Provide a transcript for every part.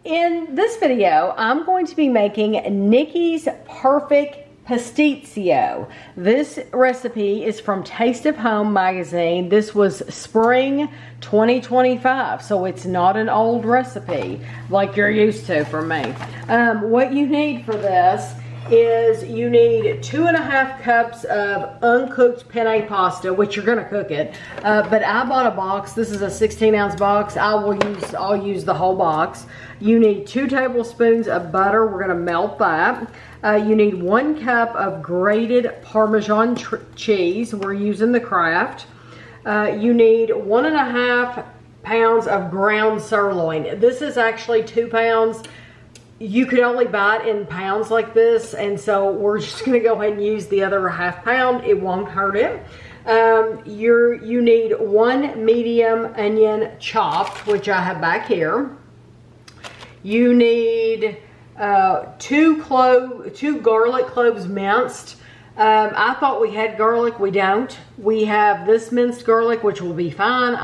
In this video, I'm going to be making Nikki's Perfect Pastitsio. This recipe is from Taste of Home magazine. This was spring 2025, so it's not an old recipe like you're used to from me. What you need for this is you need 2.5 cups of uncooked penne pasta, which you're gonna cook it. But I bought a box. This is a 16-ounce box. I'll use the whole box. You need 2 tablespoons of butter. We're gonna melt that. You need 1 cup of grated Parmesan cheese. We're using the Kraft. You need 1.5 pounds of ground sirloin. This is actually 2 pounds. You could only buy it in pounds like this, and so we're just gonna go ahead and use the other 1/2 pound. It won't hurt it. You need 1 medium onion chopped, which I have back here. You need 2 garlic cloves minced. I thought we had garlic. We don't. We have this minced garlic, which will be fine.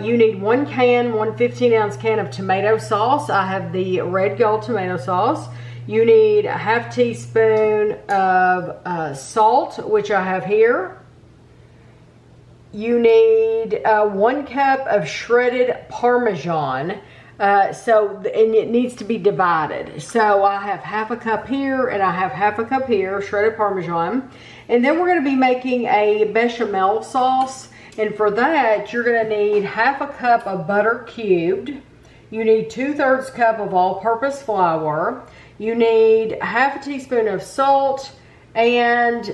You need 1 15-ounce can of tomato sauce. I have the red gold tomato sauce. You need a 1/2 teaspoon of salt, which I have here. You need 1 cup of shredded Parmesan. And it needs to be divided. So I have 1/2 cup here and I have 1/2 cup here, shredded Parmesan. And then we're gonna be making a bechamel sauce. And for that, you're gonna need 1/2 cup of butter cubed. You need 2/3 cup of all-purpose flour. You need 1/2 teaspoon of salt and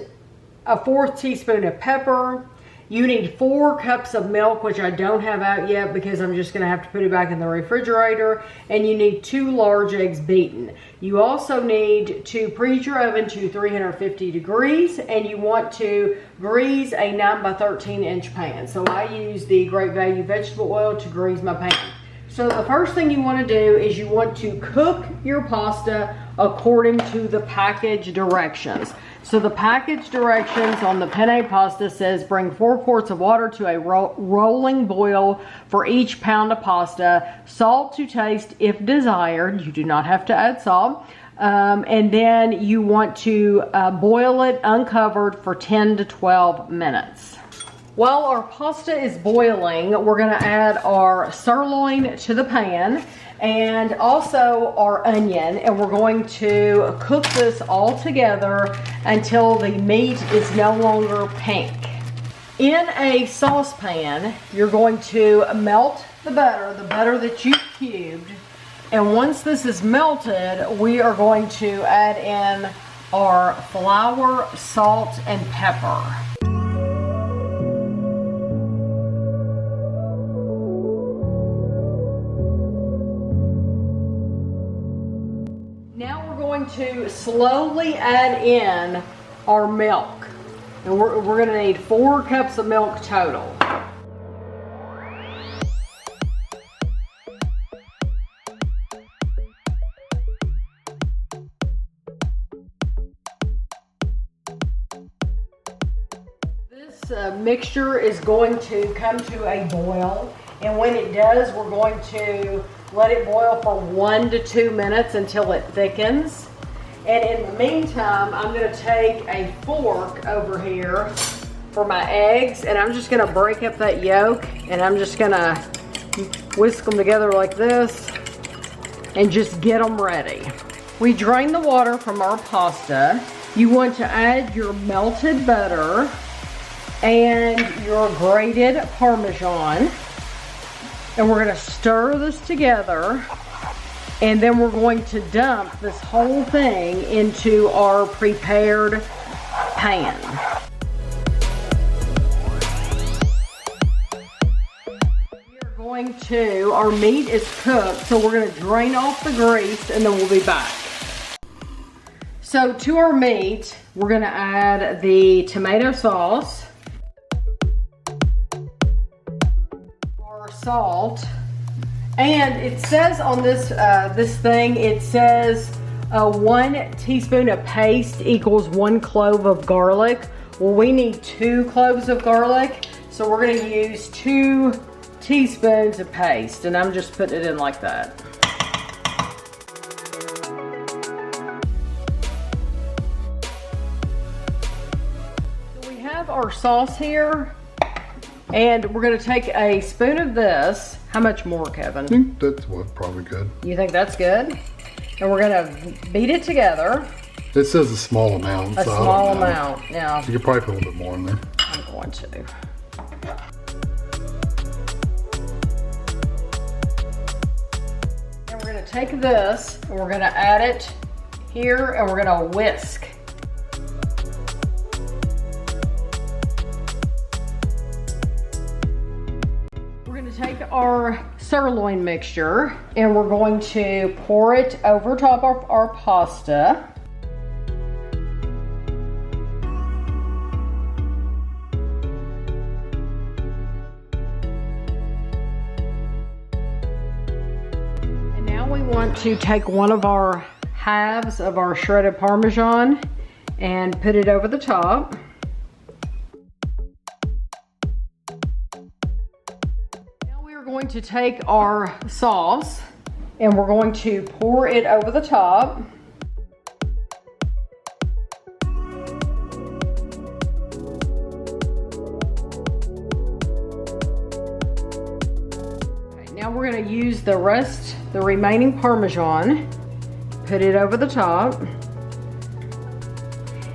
1/4 teaspoon of pepper. You need 4 cups of milk, which I don't have out yet because I'm just gonna have to put it back in the refrigerator. And you need 2 large eggs beaten. You also need to preheat your oven to 350 degrees, and you want to grease a 9 by 13 inch pan. So I use the Great Value vegetable oil to grease my pan. So the first thing you want to do is you want to cook your pasta according to the package directions. So the package directions on the penne pasta says bring 4 quarts of water to a rolling boil for each pound of pasta. Salt to taste if desired. You do not have to add salt. And then you want to boil it uncovered for 10 to 12 minutes. While our pasta is boiling, we're gonna add our sirloin to the pan and also our onion, and we're going to cook this all together until the meat is no longer pink. In a saucepan, you're going to melt the butter that you cubed, and once this is melted, we are going to add in our flour, salt, and pepper. Now we're going to slowly add in our milk. And we're going to need 4 cups of milk total. This mixture is going to come to a boil. And when it does, we're going to let it boil for 1 to 2 minutes until it thickens. And in the meantime, I'm gonna take a fork over here for my eggs, and I'm just gonna break up that yolk, and I'm just gonna whisk them together like this and just get them ready. We drain the water from our pasta. You want to add your melted butter and your grated Parmesan. And we're gonna stir this together, and then we're going to dump this whole thing into our prepared pan. Our meat is cooked, so we're gonna drain off the grease and then we'll be back. So to our meat, we're gonna add the tomato sauce, salt, and it says on this this thing, it says 1 teaspoon of paste equals 1 clove of garlic. Well, we need 2 cloves of garlic, so we're going to use 2 teaspoons of paste, and I'm just putting it in like that. our sauce here. And we're gonna take a spoon of this. How much more, Kevin? I think that's probably good. You think that's good? And we're gonna beat it together. It says a small amount. A small amount, yeah. You could probably put a little bit more in there. I'm going to. And we're gonna take this and we're gonna add it here and we're gonna whisk. We're gonna take our sirloin mixture and we're going to pour it over top of our pasta. We want to take one of our halves of our shredded Parmesan and put it over the top. Now we are going to take our sauce and we're going to pour it over the top. Now we're going to use the remaining Parmesan, put it over the top.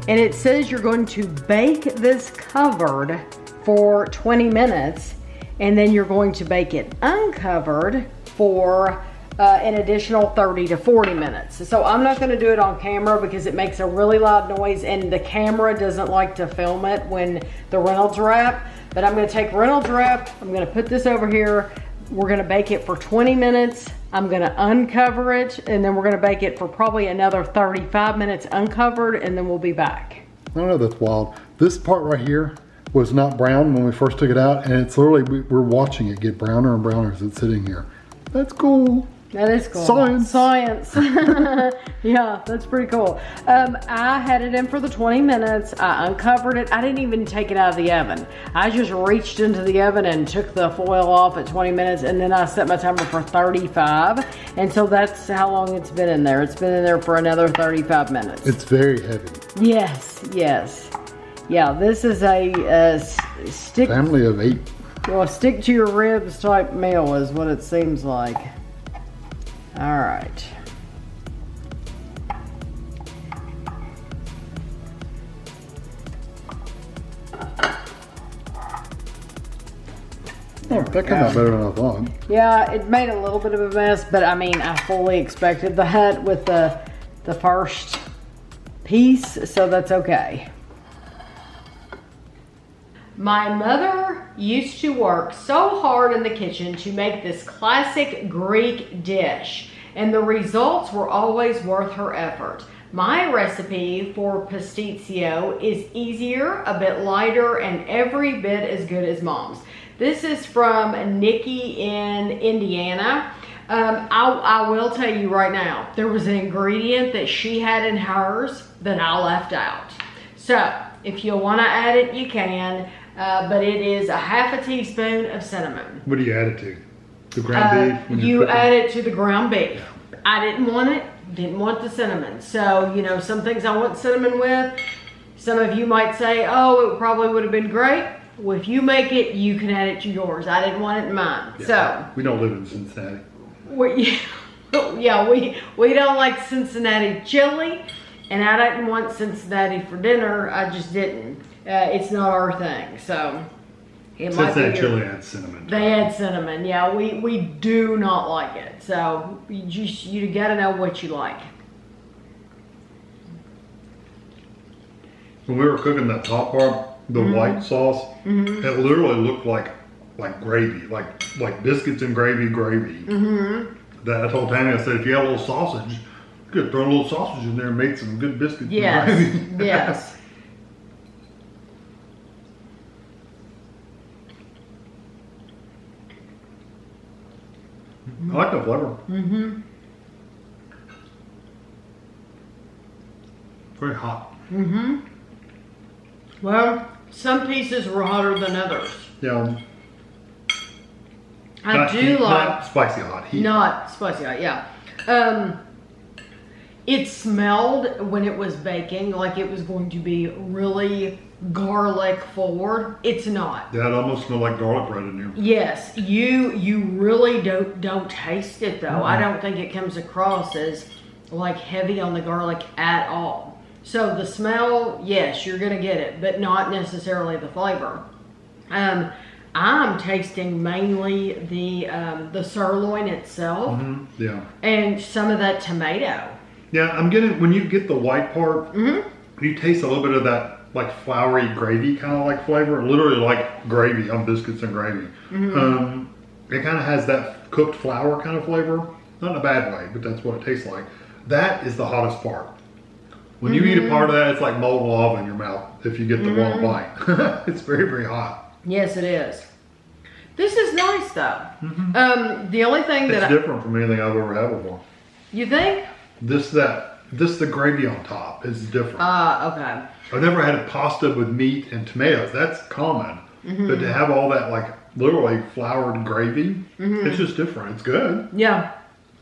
And it says you're going to bake this covered for 20 minutes and then you're going to bake it uncovered for an additional 30 to 40 minutes. So I'm not going to do it on camera because it makes a really loud noise and the camera doesn't like to film it when the Reynolds wrap. But I'm going to take Reynolds wrap, I'm going to put this over here. We're gonna bake it for 20 minutes. I'm gonna uncover it and then we're gonna bake it for probably another 35 minutes uncovered and then we'll be back. I don't know, that's wild. This part right here was not brown when we first took it out and it's literally, we're watching it get browner and browner as it's sitting here. That's cool. That is cool. Science. Science. Yeah, that's pretty cool. I had it in for the 20 minutes. I uncovered it. I didn't even take it out of the oven. I just reached into the oven and took the foil off at 20 minutes and then I set my timer for 35. And so that's how long it's been in there. It's been in there for another 35 minutes. It's very heavy. Yes, yes. Yeah, this is a stick. Family of 8. Well, stick to your ribs type meal is what it seems like. All right. Oh, that came out better than I thought. Yeah, it made a little bit of a mess, but I mean, I fully expected that with the first piece, so that's okay. My mother used to work so hard in the kitchen to make this classic Greek dish, and the results were always worth her effort. My recipe for pastitsio is easier, a bit lighter, and every bit as good as Mom's. This is from Nikki in Indiana. I will tell you right now, there was an ingredient that she had in hers that I left out. So if you want to add it, you can. But it is a half a teaspoon of cinnamon. What do you add it to? The ground beef? You add it to the ground beef. I didn't want it, didn't want the cinnamon. So, you know, some things I want cinnamon with. Some of you might say, oh, it probably would have been great. Well, if you make it, you can add it to yours. I didn't want it in mine. Yeah, so we don't live in Cincinnati. We don't like Cincinnati chili. And I didn't want Cincinnati for dinner. I just didn't. It's not our thing, so it might be. Cincinnati chili adds cinnamon. They add cinnamon, yeah. We do not like it, so you gotta know what you like. When we were cooking that top part, the white sauce, it literally looked like gravy, like biscuits and gravy. That I told Tammy, I said, if you had a little sausage, you could throw a little sausage in there and make some good biscuits. Yes, and gravy. yes. I like the flavor. Very hot. Well, some pieces were hotter than others. Yeah. I do like not spicy hot, heat. Not spicy hot, yeah. It smelled when it was baking like it was going to be really garlic forward. It's not. That almost smelled like garlic bread in here. Yes, you really don't taste it though. I don't think it comes across as like heavy on the garlic at all. So the smell, yes, you're gonna get it, but not necessarily the flavor. I'm tasting mainly the sirloin itself, Yeah, and some of that tomato. yeah. I'm getting, when you get the white part, you taste a little bit of that like floury gravy kind of like flavor, literally like gravy on biscuits and gravy. It kind of has that cooked flour kind of flavor, not in a bad way, but that's what it tastes like. That is the hottest part. When you eat a part of that, it's like molten lava in your mouth if you get the wrong bite. It's very, very hot. Yes, it is. This is nice though. The only thing It's that different from anything I've ever had before. you think? This the gravy on top is different. Okay. I've never had a pasta with meat and tomatoes. That's common. But to have all that like literally floured gravy, it's just different. It's good. Yeah,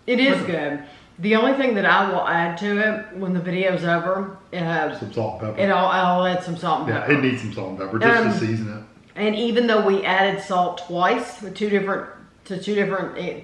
it is good. The only thing that I will add to it when the video's over, Some salt and pepper. I'll add some salt and Yeah, pepper. it needs some salt and pepper just to season it. And even though we added salt twice with two different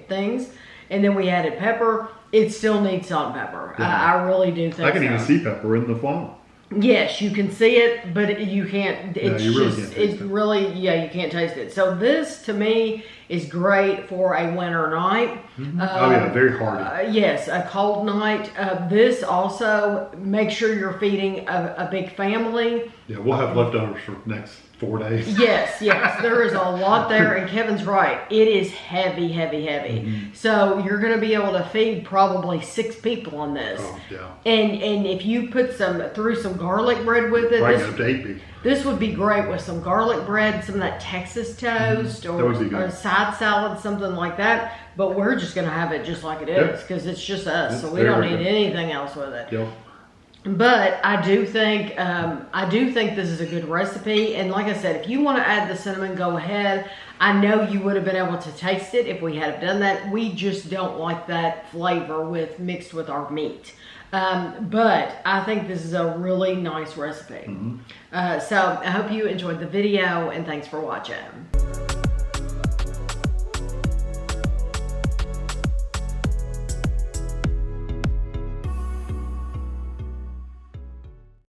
things, and then we added pepper, it still needs salt and pepper. Yeah. I really do think I can so. even see pepper in the flour. Yes, you can see it, but you can't. It's you really just, can't taste it's it. really, yeah, you can't taste it. So this, to me, is great for a winter night. Oh yeah, very hearty. Yes, a cold night. This also, make sure you're feeding a big family. Yeah, we'll have leftovers for the next 4 days. Yes, there is a lot there, and Kevin's right. It is heavy. So you're going to be able to feed probably 6 people on this. Oh yeah. And if you put through some garlic bread with it, Right up to 8 people. this would be great with some garlic bread, some of that Texas toast, That would be good. or a side salad, something like that. But we're just going to have it just like it is because it's just us, so we very, don't very need good. anything else with it. Yep. But I do think this is a good recipe. And like I said, if you want to add the cinnamon, go ahead. I know you would have been able to taste it if we had done that. We just don't like that flavor mixed with our meat. But I think this is a really nice recipe. So I hope you enjoyed the video, and thanks for watching.